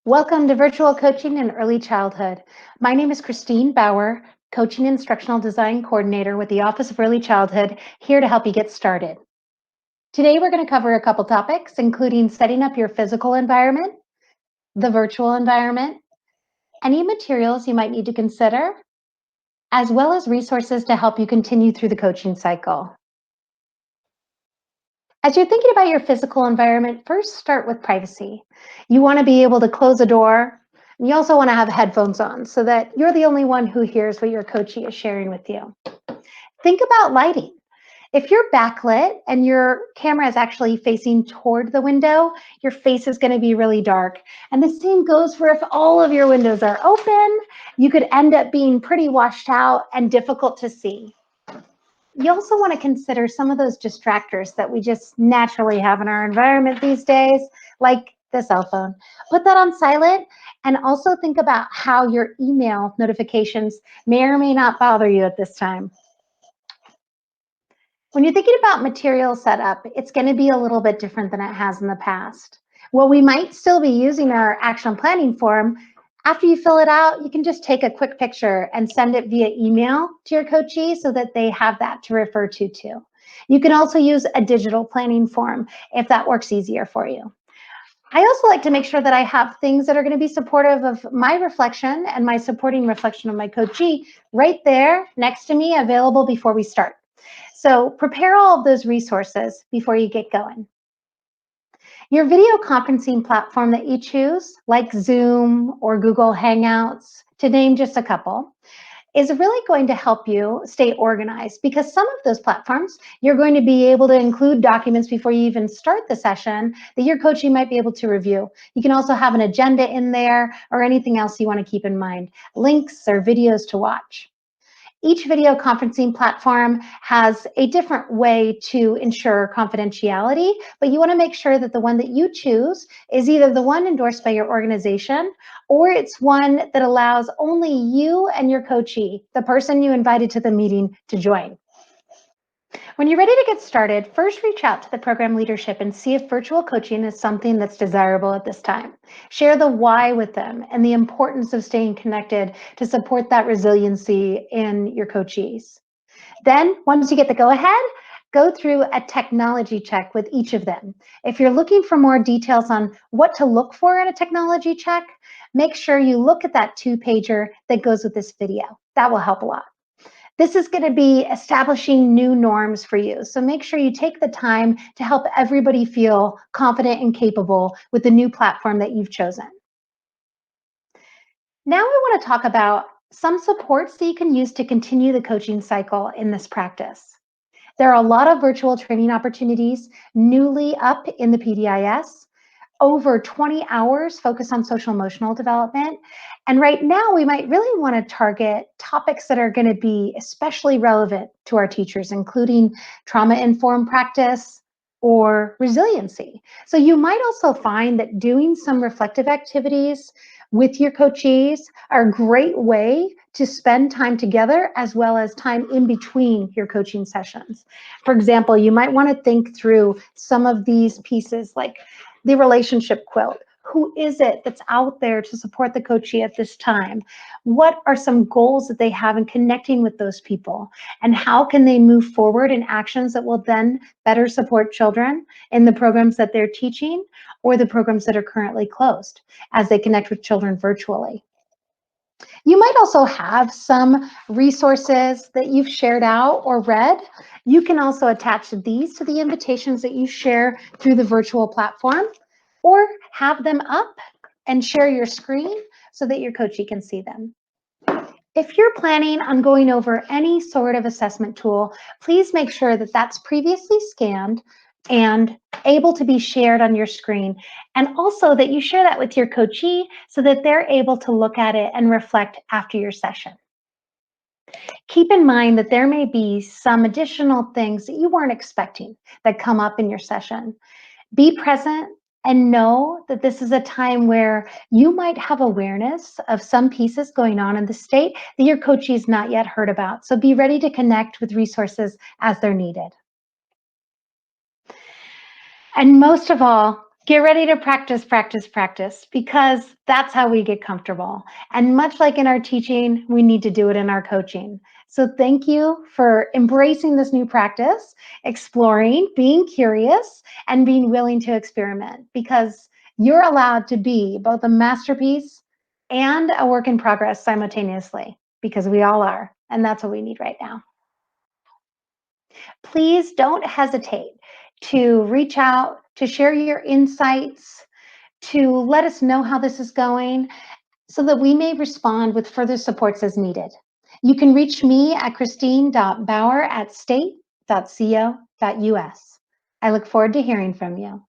Welcome to Virtual Coaching in Early Childhood. My name is Christine Bauer, Coaching Instructional Design Coordinator with the Office of Early Childhood, here to help you get started. Today we're going to cover a couple topics, including setting up your physical environment, the virtual environment, any materials you might need to consider, as well as resources to help you continue through the coaching cycle. As you're thinking about your physical environment, first start with privacy. You want to be able to close a door. And you also want to have headphones on so that you're the only one who hears what your coachee is sharing with you. Think about lighting. If you're backlit and your camera is actually facing toward the window, your face is going to be really dark. And the same goes for if all of your windows are open, you could end up being pretty washed out and difficult to see. You also want to consider some of those distractors that we just naturally have in our environment these days, like the cell phone. Put that on silent, and also think about how your email notifications may or may not bother you at this time. When you're thinking about material setup, it's going to be a little bit different than it has in the past. Well, we might still be using our action planning form. After you fill it out, you can just take a quick picture and send it via email to your coachee so that they have that to refer to too. You can also use a digital planning form if that works easier for you. I also like to make sure that I have things that are going to be supportive of my reflection and my supporting reflection of my coachee right there next to me, available before we start. So prepare all of those resources before you get going. Your video conferencing platform that you choose, like Zoom or Google Hangouts, to name just a couple, is really going to help you stay organized, because some of those platforms, you're going to be able to include documents before you even start the session that your coachee might be able to review. You can also have an agenda in there or anything else you want to keep in mind, links or videos to watch. Each video conferencing platform has a different way to ensure confidentiality, but you want to make sure that the one that you choose is either the one endorsed by your organization, or it's one that allows only you and your coachee, the person you invited to the meeting, to join. When you're ready to get started, first reach out to the program leadership and see if virtual coaching is something that's desirable at this time. Share the why with them and the importance of staying connected to support that resiliency in your coachees. Then, once you get the go-ahead, go through a technology check with each of them. If you're looking for more details on what to look for in a technology check, make sure you look at that 2-pager that goes with this video. That will help a lot. This is going to be establishing new norms for you. So make sure you take the time to help everybody feel confident and capable with the new platform that you've chosen. Now we want to talk about some supports that you can use to continue the coaching cycle in this practice. There are a lot of virtual training opportunities newly up in the PDIS. Over 20 hours focused on social emotional development. And right now we might really want to target topics that are going to be especially relevant to our teachers, including trauma-informed practice or resiliency. So you might also find that doing some reflective activities with your coachees are a great way to spend time together, as well as time in between your coaching sessions. For example, you might want to think through some of these pieces, like the relationship quilt. Who is it that's out there to support the coachee at this time? What are some goals that they have in connecting with those people? And how can they move forward in actions that will then better support children in the programs that they're teaching or the programs that are currently closed as they connect with children virtually? You might also have some resources that you've shared out or read. You can also attach these to the invitations that you share through the virtual platform, or have them up and share your screen so that your coachee can see them. If you're planning on going over any sort of assessment tool, please make sure that that's previously scanned and able to be shared on your screen, and also that you share that with your coachee so that they're able to look at it and reflect after your session. Keep in mind that there may be some additional things that you weren't expecting that come up in your session. Be present and know that this is a time where you might have awareness of some pieces going on in the state that your coachee has not yet heard about. So be ready to connect with resources as they're needed. And most of all, Get ready to practice, practice, practice, because that's how we get comfortable. And much like in our teaching, we need to do it in our coaching. So thank you for embracing this new practice, exploring, being curious, and being willing to experiment, because you're allowed to be both a masterpiece and a work in progress simultaneously, because we all are. And that's what we need right now. Please don't hesitate to reach out, to share your insights, to let us know how this is going so that we may respond with further supports as needed. You can reach me at christine.bauer@state.co.us. I look forward to hearing from you.